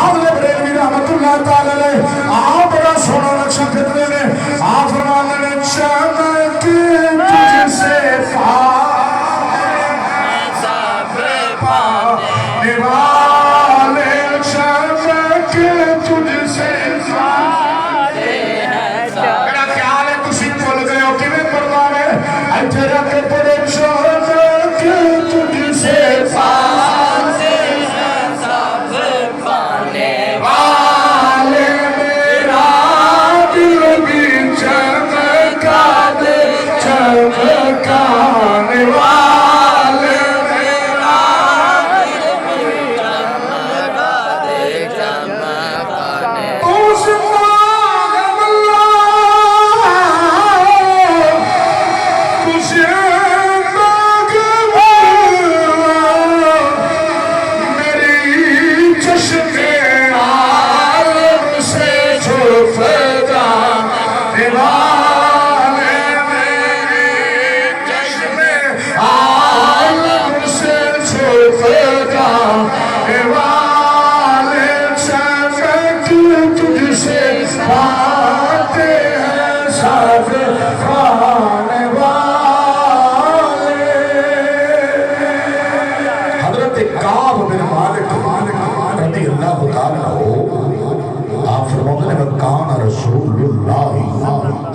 हाज़िर बरेलवी रहमतुल्लाह ताला अलैह आप बड़ा सोना नक्शा खिदरे ने आप फरमाते ने चमक तुझसे पाने वाले चमक तुझसे मेरा ख्याल है तुसी भूल गए हो किवें पढ़दा है इत्थे रख के पढ़ो चमक तुझसे पाने वाले मेरा दिल भी चमका दे चमकाने वाले मेरा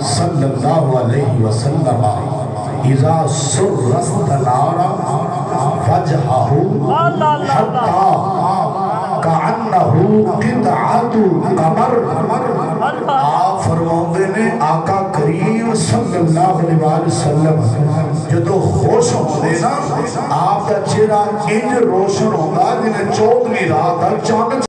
सल्लल्लाहु अलैहि वसल्लम इज़ा सुर्रस्तनारा वजहहु हत्ता कअन्नहु क़ितअतु कमर आप फरमाते ने आका करीम सल्लल्लाहु अलैहि वसल्लम जदों खुश होंदे ना आप दा चेहरा इंज रोशन होंदा जिवें 14वीं रात दा चंद